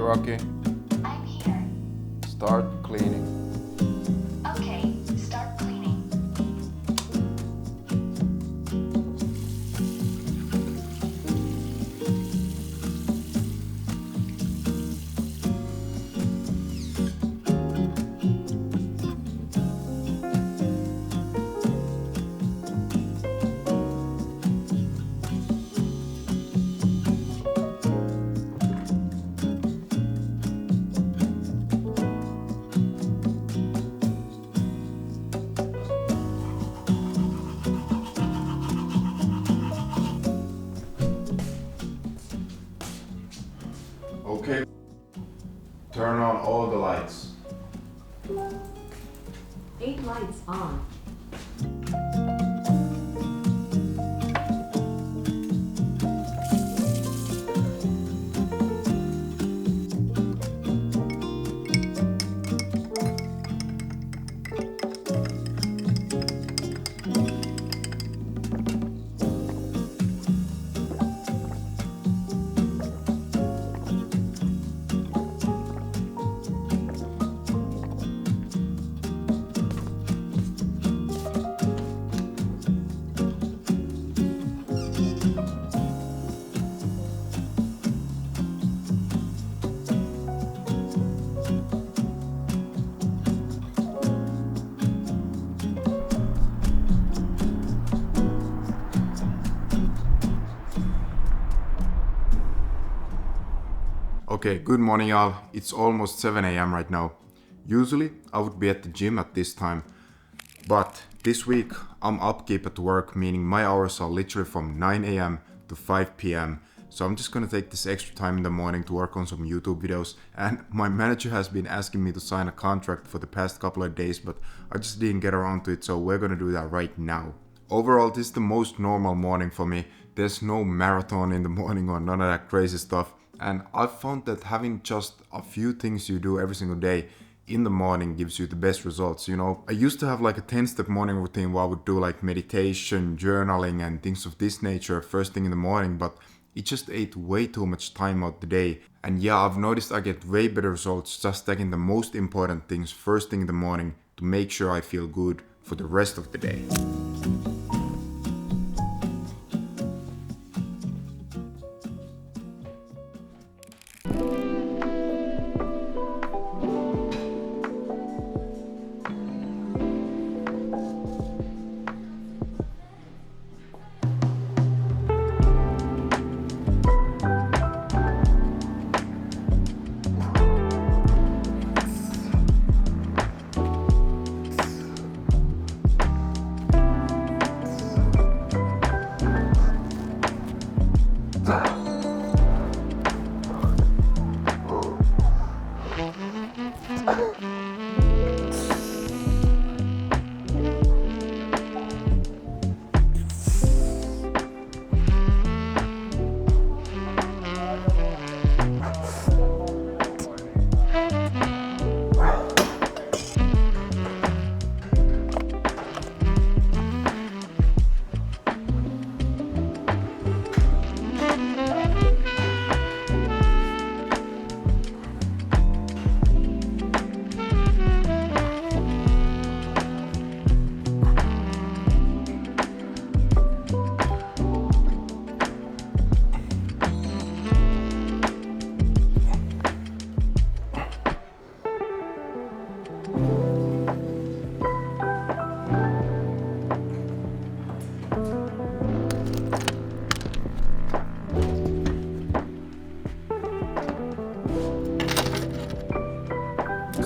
Rocky. I'm here. Start cleaning. Okay, start cleaning. Okay. Turn on all the lights. 8 lights on. Okay, good morning y'all. It's almost 7 a.m. right now. Usually I would be at the gym at this time, but this week I'm upkeep at work, meaning my hours are literally from 9 a.m. to 5 p.m. So I'm just gonna take this extra time in the morning to work on some YouTube videos, and my manager has been asking me to sign a contract for the past couple of days, but I just didn't get around to it, so we're gonna do that right now. Overall, this is the most normal morning for me. There's no marathon in the morning or none of that crazy stuff. And I've found that having just a few things you do every single day in the morning gives you the best results. You know, I used to have like a 10-step morning routine where I would do like meditation, journaling and things of this nature first thing in the morning, but it just ate way too much time out the day. And yeah, I've noticed I get way better results just taking the most important things first thing in the morning to make sure I feel good for the rest of the day.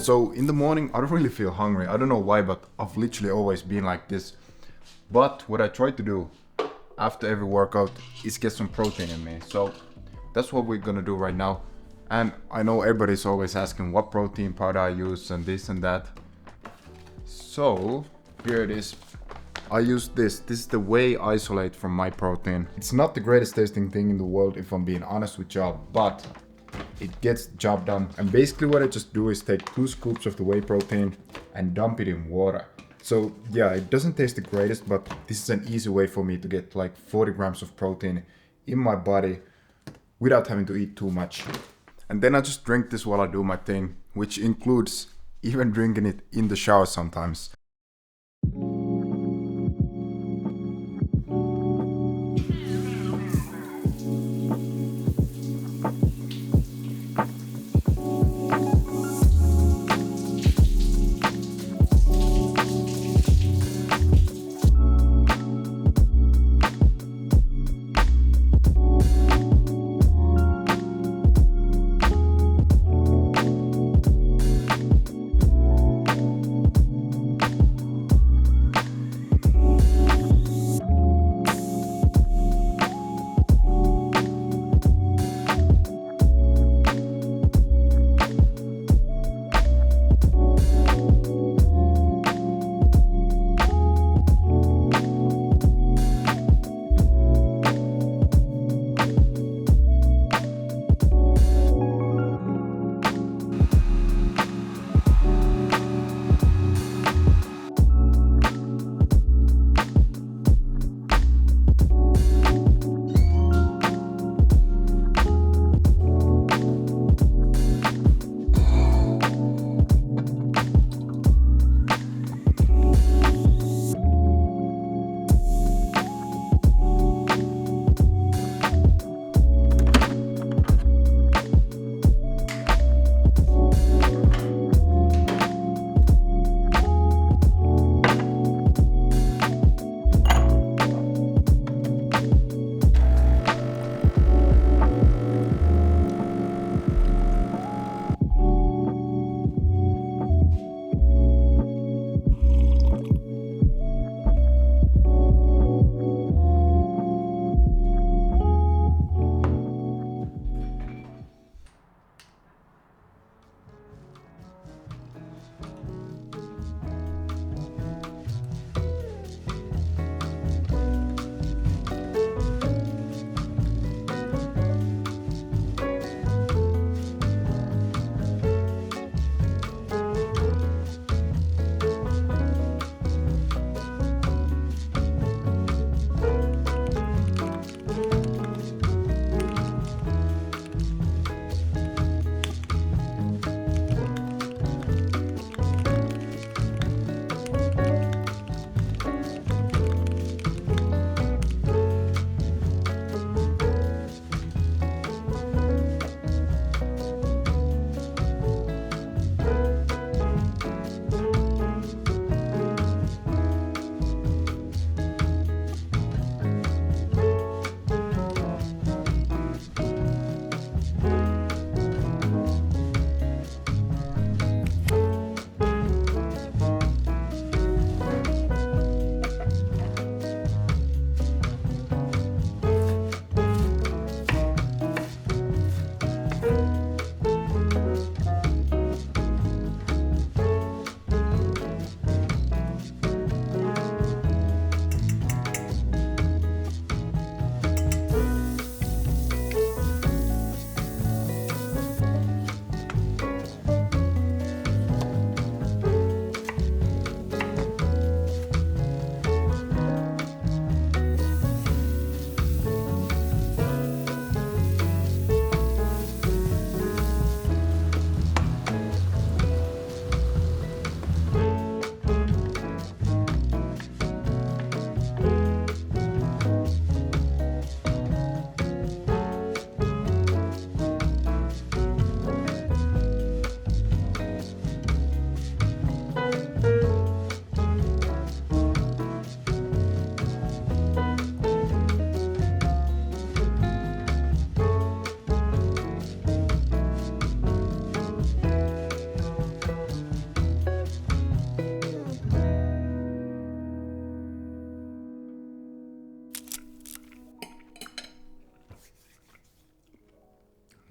So in the morning, I don't really feel hungry. I don't know why, but I've literally always been like this. But what I try to do after every workout is get some protein in me. So that's what we're gonna do right now. And I know everybody's always asking what protein powder I use and this and that. So here it is. I use this. This is the whey isolate from My Protein. It's not the greatest tasting thing in the world if I'm being honest with y'all, but it gets the job done. And basically what I just do is take 2 scoops of the whey protein and dump it in water. So yeah, it doesn't taste the greatest, but this is an easy way for me to get like 40 grams of protein in my body without having to eat too much. And then I just drink this while I do my thing, which includes even drinking it in the shower sometimes.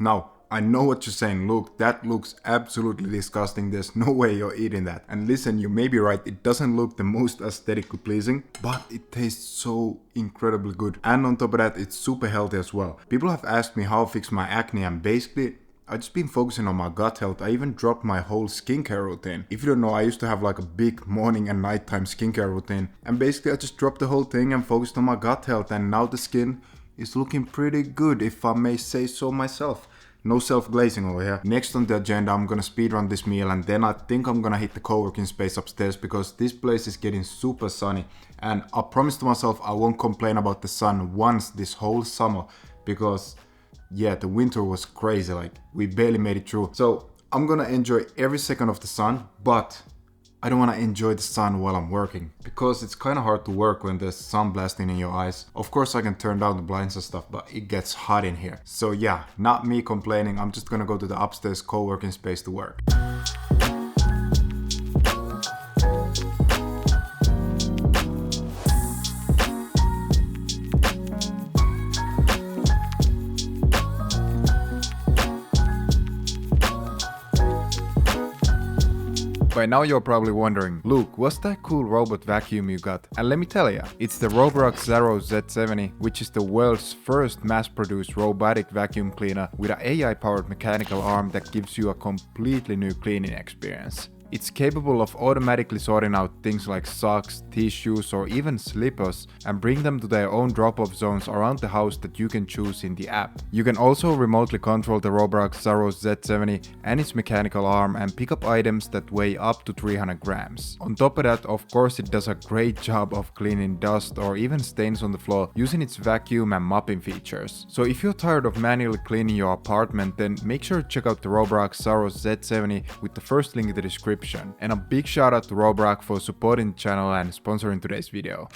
Now, I know what you're saying, look, that looks absolutely disgusting, there's no way you're eating that. And listen, you may be right, it doesn't look the most aesthetically pleasing, but it tastes so incredibly good. And on top of that, it's super healthy as well. People have asked me how I fix my acne, and basically, I've just been focusing on my gut health. I even dropped my whole skincare routine. If you don't know, I used to have like a big morning and nighttime skincare routine. And basically I just dropped the whole thing and focused on my gut health, and now the skin is looking pretty good, if I may say so myself. No self-glazing over here. Next on the agenda, I'm gonna speedrun this meal, and then I think I'm gonna hit the co-working space upstairs because this place is getting super sunny. And I promised to myself I won't complain about the sun once this whole summer because yeah, the winter was crazy, like we barely made it through. So I'm gonna enjoy every second of the sun, but I don't want to enjoy the sun while I'm working because it's kind of hard to work when there's sun blasting in your eyes. Of course I can turn down the blinds and stuff, but it gets hot in here. So yeah, not me complaining, I'm just gonna go to the upstairs co-working space to work. By now you're probably wondering, Luke, what's that cool robot vacuum you got? And let me tell ya, it's the Roborock Saros Z70, which is the world's first mass-produced robotic vacuum cleaner with an AI-powered mechanical arm that gives you a completely new cleaning experience. It's capable of automatically sorting out things like socks, tissues, or even slippers and bring them to their own drop-off zones around the house that you can choose in the app. You can also remotely control the Roborock Saros Z70 and its mechanical arm and pick up items that weigh up to 300 grams. On top of that, of course, it does a great job of cleaning dust or even stains on the floor using its vacuum and mopping features. So if you're tired of manually cleaning your apartment, then make sure to check out the Roborock Saros Z70 with the first link in the description. And a big shout out to Roborock for supporting the channel and sponsoring today's video.